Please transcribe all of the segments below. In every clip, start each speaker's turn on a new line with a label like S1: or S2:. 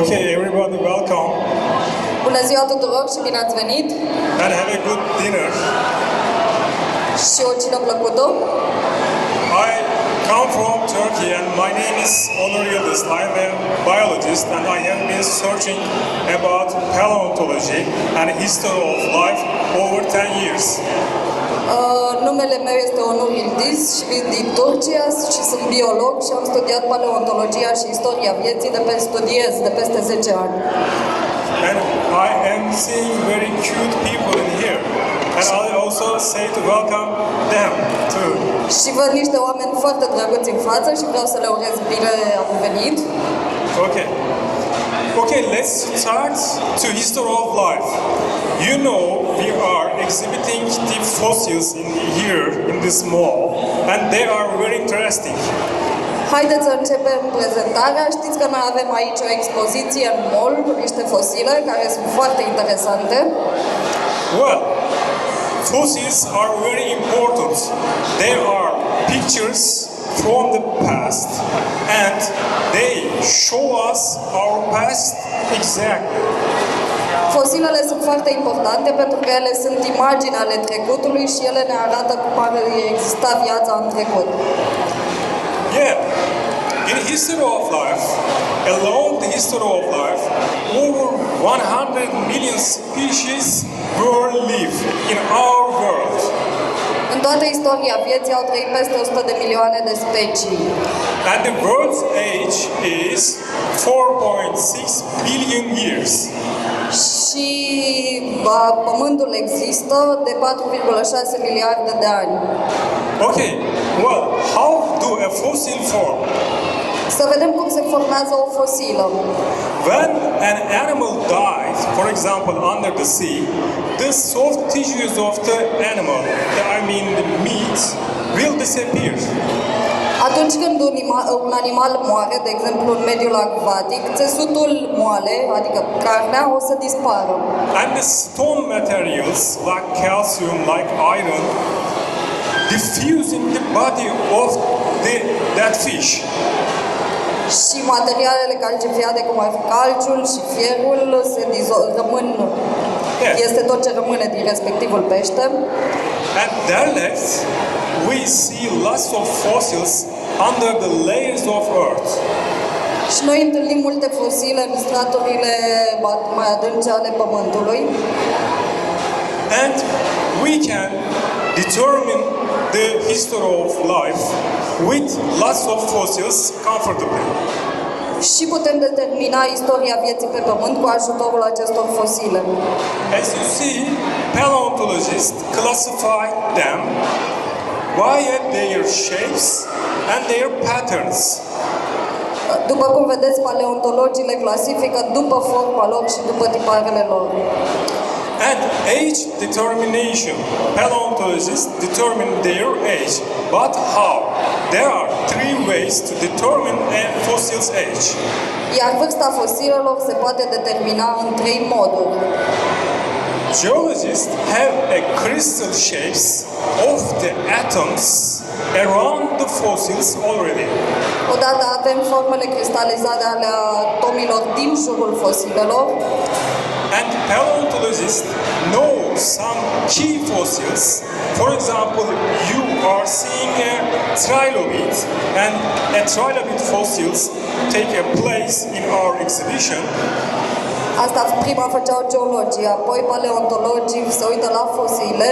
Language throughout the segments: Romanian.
S1: Okay, everybody welcome
S2: Bună ziua tuturor și bine ați venit!
S1: and have a good dinner.
S2: Și o cină plăcută.
S1: I come from Turkey and my name is Onur Yıldız. I am a biologist and I have been searching about paleontology and history of life over 10 years.
S2: Numele meu este Onur Yıldız și vin din Turcia și sunt biolog și am studiat paleontologia și istoria vieții de peste 10 ani.
S1: And I am seeing very cute people in here. And I also say to welcome them too.
S2: Și văd niște oameni foarte drăguți în față și vreau să le urez bine venit.
S1: Okay. Okay, let's start to history of life. You know, we are exhibiting the fossils in here in this mall, and they are very interesting.
S2: Haideți să începem prezentarea. Știți că noi avem aici o expoziție în mall cu niște fosile care sunt foarte interesante.
S1: Well, fossils are very important. They are pictures from the past, and they show us our past exactly.
S2: Fosilele sunt foarte importante pentru că ele sunt imagini ale trecutului și ele ne arată cum ar exista viața în trecut.
S1: Yeah, in history of life, along the history of life, over 100 million species were live in our world.
S2: În toată istoria vieții au trăit peste 100 de milioane de specii.
S1: And the world's age is 4.6 billion years.
S2: Și Pământul există de 4,6 miliarde de ani.
S1: Okay, well, how do a fossil form?
S2: Să vedem cum se formează o fosilă.
S1: When an animal dies, for example, under the sea, the soft tissues of the animal, I mean the meat, will disappear.
S2: Atunci când un animal moare, de exemplu în mediul acvatic, țesutul moale, adică carnea, o să dispară.
S1: And the stone materials, like calcium, like iron, diffuse in the body of that fish.
S2: Și materialele calcifiate, cum ar fi calciul și fierul, rămân. Este tot ce rămâne din respectivul pește.
S1: And there left, we see lots of fossils under the layers of earth.
S2: Și noi întâlnim multe fosile în straturile mai adânci ale Pământului.
S1: And we can determine the history of life with lots of fossils comfortably.
S2: Și putem determina istoria vieții pe Pământ cu ajutorul acestor fosile.
S1: As you see, paleontologists classify them via their shapes and their patterns.
S2: După cum vedeți, paleontologii le clasifică după forma lor și după tiparele lor.
S1: And age determination. Paleontologists determine their age. But how? There are three ways to determine a fossil's age.
S2: Iar vârsta fosilelor se poate determina în 3 moduri.
S1: Geologists have a crystal shapes of the atoms around the fossils already.
S2: Odată avem formele cristalizate ale atomilor din jurul fosilelor.
S1: And paleontologists know some key fossils. For example, you are seeing a trilobite, and a trilobite fossils take a place in our exhibition.
S2: Asta prima făceau geologii, apoi paleontologii se uită la fosile.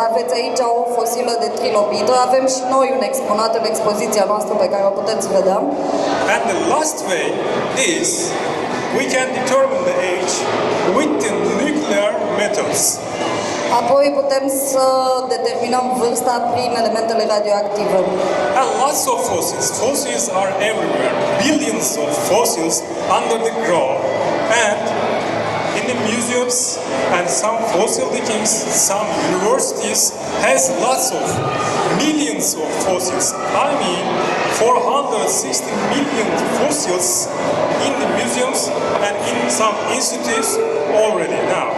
S2: Aveți aici o fosilă de trilobită. Avem și noi un exponat în expoziția noastră pe care o puteți vedea.
S1: And the last way is we can determine the age with the nuclear methods.
S2: Apoi putem să determinăm vârsta prin elementele radioactive.
S1: And lots of fossils. Fossils are everywhere. Billions of fossils under the ground. And in the museums and some fossil diggings, some universities has lots of millions of fossils. I mean 460 million fossils in the museums and in some institutes already now.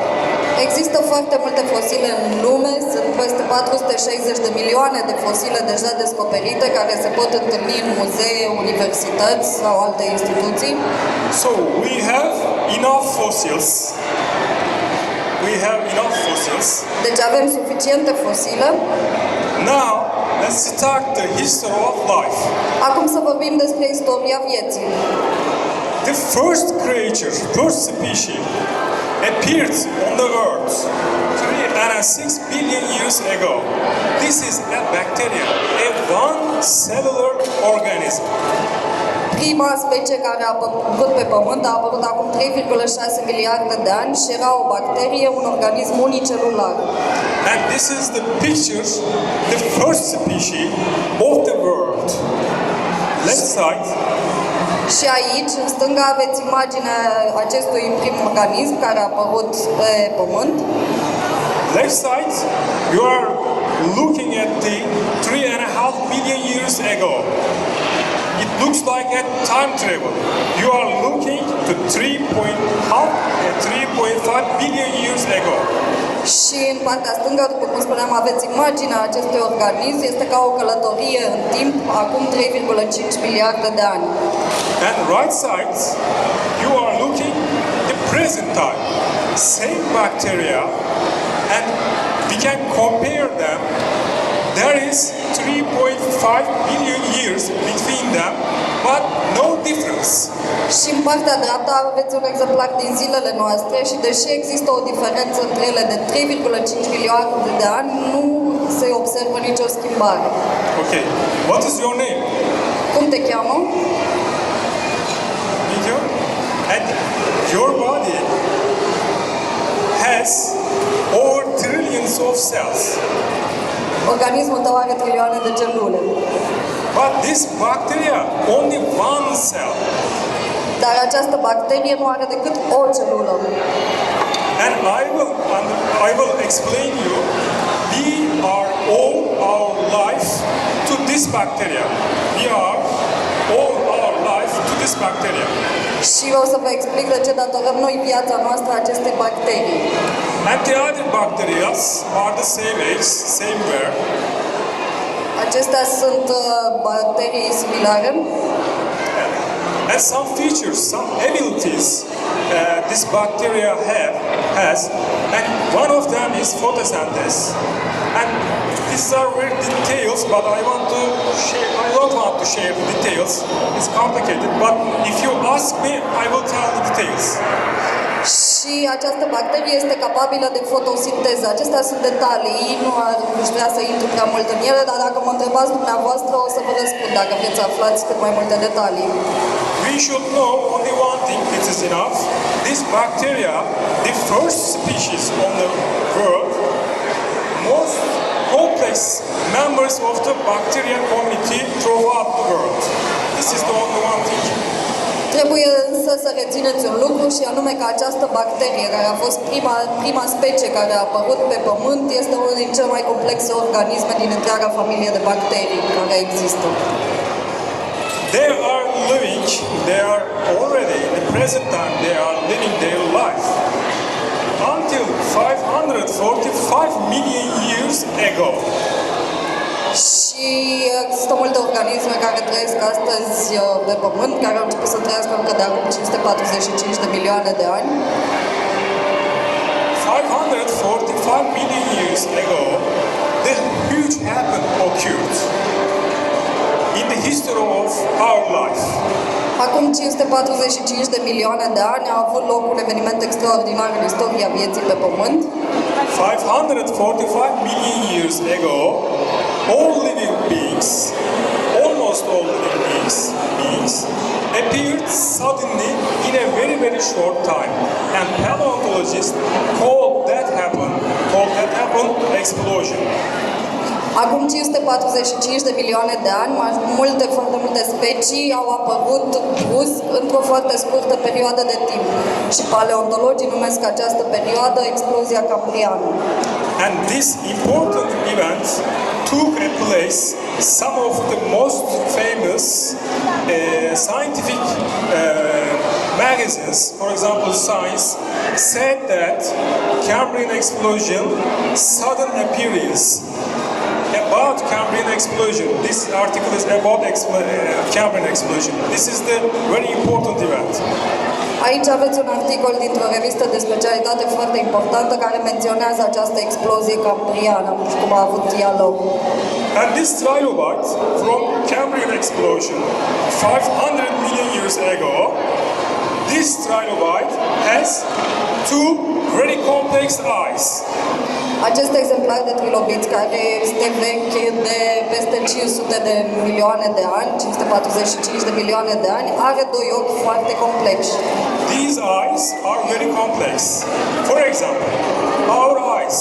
S2: Există foarte multe fosile în lume, sunt peste 460 de milioane de fosile deja descoperite care se pot întâlni în muzee, universități sau alte instituții.
S1: So we have enough fossils.
S2: Deci avem suficiente fosile.
S1: Now, let's start the history of life.
S2: Acum să vorbim despre istoria vieții.
S1: The first creature, first species, appeared on the earth 3.6 billion years ago. This is a bacteria, a one-cellular organism.
S2: Prima specie care a apărut pe Pământ a apărut acum 3,6 miliarde de ani și era o bacterie, un organism unicelular.
S1: And this is the picture, the first species of the world. Left side.
S2: Și aici, în stânga, aveți imaginea acestui prim organism care a apărut pe Pământ.
S1: Left side, you are looking at the 3.5 billion years ago. It looks like a time travel. You are looking to 3.5 billion years ago.
S2: Și în partea stângă, după cum spuneam, aveți imaginea acestui organism. Este ca o călătorie în timp, acum 3,5 miliarde de ani.
S1: And right side, you are looking the present time. Same bacteria, and we can compare them. There is 3.5 billion years between them, but no difference.
S2: Și în partea dreaptă aveți un exemplar din zilele noastre și deși există o diferență între ele de 3,5 miliarde de ani, nu se observă nicio schimbare.
S1: Okay, what is your name?
S2: Cum te cheamă?
S1: Video? And your body has over trillions of cells.
S2: Organismul tău are trilioane de celule.
S1: But this bacteria, only one cell.
S2: Dar această bacterie nu are decât o celulă.
S1: And I will explain you, we are all our life to this bacteria. We are all our life to this bacteria.
S2: Și o să vă explic de ce datorăm noi viața noastră acestei bacterii.
S1: And the other bacteria are the same age, same where.
S2: Acestea sunt bacterii similare.
S1: And some features, some abilities this bacteria has, and one of them is photosynthesis. And these are very details, but I don't want to share the details. It's complicated, but if you ask me, I will tell the details.
S2: Și această bacterie este capabilă de fotosinteză. Acestea sunt detalii, nu aș vrea să intru prea mult în ele, dar dacă mă întrebați dumneavoastră, o să vă răspund dacă vreți să aflați cât mai multe detalii.
S1: We should know only one thing, it is enough. This bacteria, the first species on the world, most complex members of the bacterial community throughout the world. This is the only one thing.
S2: Trebuie însă să rețineți un lucru și anume că această bacterie, care a fost prima specie care a apărut pe Pământ, este unul din cele mai complexe organisme din întreaga familie de bacterii care există.
S1: They are already, in the present time, they are living their life. Until 545 million years ago.
S2: Și există multe organisme care trăiesc astăzi pe Pământ, care au început să trăiască încă de acum 545 de milioane de ani.
S1: 545 million years ago, the huge happened occurred in the history of our life.
S2: Acum 545 de milioane de ani a avut loc un eveniment extraordinar în istoria vieții pe Pământ.
S1: 545 million years ago, all living beings, almost all living beings appeared suddenly in a very, very short time. And paleontologists call that happened explosion.
S2: Acum 545 de milioane de ani, foarte multe specii au apărut brusc într-o foarte scurtă perioadă de timp. Și paleontologii numesc această perioadă explozia cambriană.
S1: And this important event took place some of the most famous scientific magazines, for example Science, said that Cambrian explosion, sudden appearance. About Cambrian explosion. This article is about Cambrian explosion. This is the very important event.
S2: Aici aveți un articol dintr-o revistă de specialitate foarte importantă care menționează această explozie cambriană și cum a avut ea loc.
S1: And this trilobite from Cambrian explosion 500 million years ago, this trilobite has two very complex eyes.
S2: Acest exemplar de trilobit, care este vechi de peste 500 de milioane de ani, 545 de milioane de ani, are doi ochi foarte complexi.
S1: These eyes are very complex. For example, our eyes,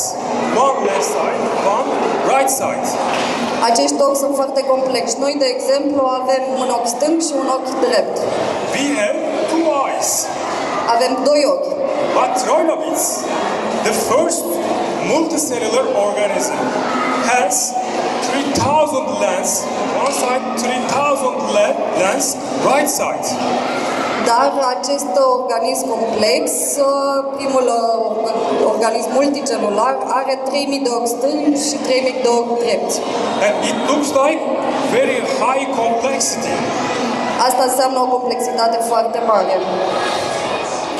S1: one left side, one right side.
S2: Acești ochi sunt foarte complexi. Noi, de exemplu, avem un ochi stâng și un ochi drept.
S1: We have two eyes.
S2: Avem doi ochi.
S1: But trilobites, the first multicellular organism, has 3,000 lens, one side, 3,000 lens, right side.
S2: Dar acest organism complex, primul organism multicelular, are 3000 de ochi stângi și 3000 de ochi drepți.
S1: And it looks like very high complexity.
S2: Asta înseamnă o complexitate foarte mare.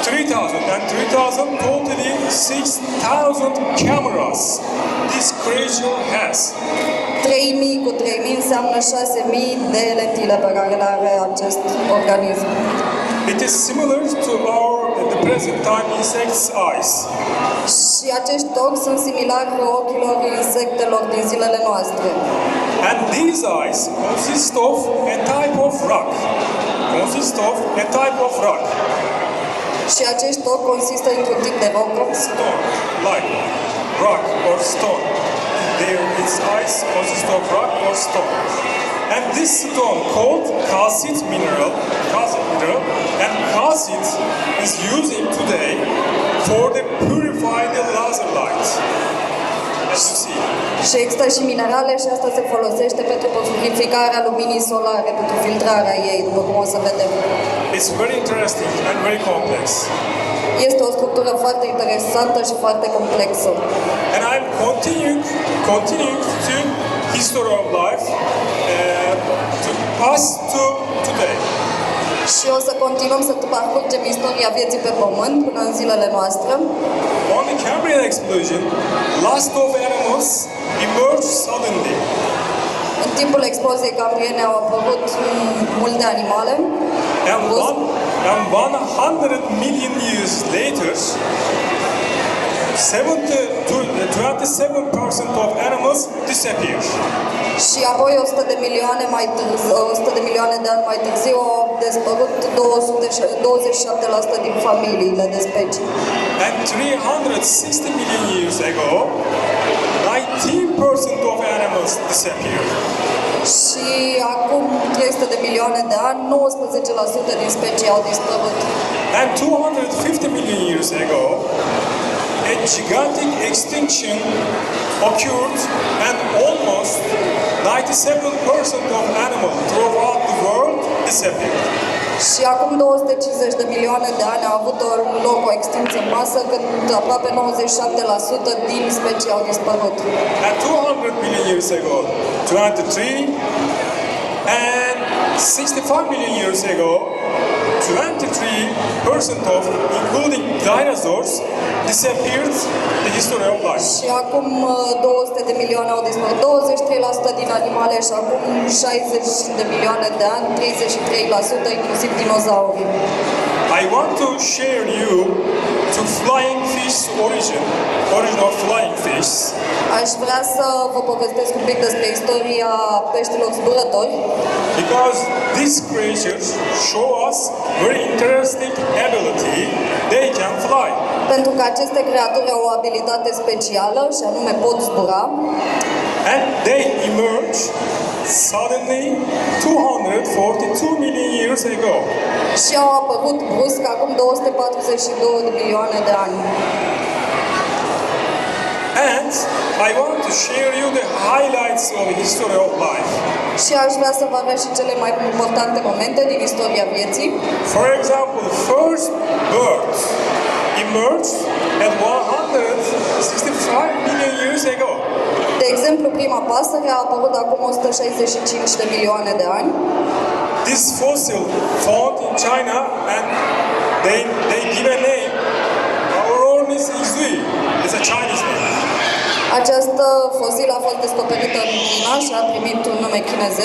S1: 3,000 and 3,000, totally 6,000 cameras this creature has.
S2: 3000 cu 3000 înseamnă 6000 de lentile pe care le are acest organism.
S1: It is similar to our, at the present time, insects' eyes.
S2: Și acești ochi sunt similari ochilor insectelor din zilele noastre.
S1: And these eyes consist of a type of rock.
S2: Și acești ochi consistă într-un tip de rocă.
S1: Stone, like rock or stone. Its eyes consist of rock or stone. And this stone called calcite mineral, and calcite is using today for the purify the laser light. As you see.
S2: Și există și minerale și asta se folosește pentru purificarea luminii solare, pentru filtrarea ei, după cum o să vedem.
S1: It's very interesting and very complex.
S2: Este o structură foarte interesantă și foarte complexă.
S1: And I'm continuing to history of life to pass to today.
S2: Și o să continuăm să parcurgem istoria vieții pe Pământ până în zilele noastre.
S1: On the Cambrian explosion, lots of animals emerged suddenly.
S2: În timpul exploziei cambriene au apărut multe animale.
S1: And 100 million years later, 27% of animals disappeared.
S2: Și apoi 100 de milioane de ani mai târziu au dispărut 27% din familiile de specii.
S1: And 360 million years ago, 19% of animals disappeared.
S2: Și acum 300 de milioane de ani, 19% din specii au dispărut.
S1: And 250 million years ago, a gigantic extinction occurred and almost 97% of animals throughout the world disappeared.
S2: Și acum 250 de milioane de ani a avut loc o extinție în masă când aproape 97% din specii au dispărut.
S1: And 200 million years ago, 23, and 65 million years ago, 23% of, including dinosaurs, disappeared the history of life.
S2: Și acum 200 de milioane au dispărut, 23% din animale și acum 60 de milioane de ani, 33% inclusiv dinozaurii.
S1: I want to share you to flying fish origin of flying fish.
S2: Aș vrea să vă povestesc un pic despre istoria peștilor zburători.
S1: Because these creatures show us very interesting ability, they can fly.
S2: Pentru că aceste creaturi au o abilitate specială și anume pot zbura.
S1: And they emerge suddenly 242 million years ago.
S2: Și au apărut brusc acum 242 de milioane de ani.
S1: And I I want to share you the highlights of the history of life.
S2: Și aș vrea să vă arăt și cele mai importante momente din istoria vieții.
S1: For example, first bird emerged at 165 million years ago.
S2: De exemplu, prima pasăre a apărut acum 165 de milioane de ani.
S1: This fossil found in China and they give a name. Our own is Izui. It's a Chinese name.
S2: Această fosilă a fost descoperită în China și a primit un nume chinezesc.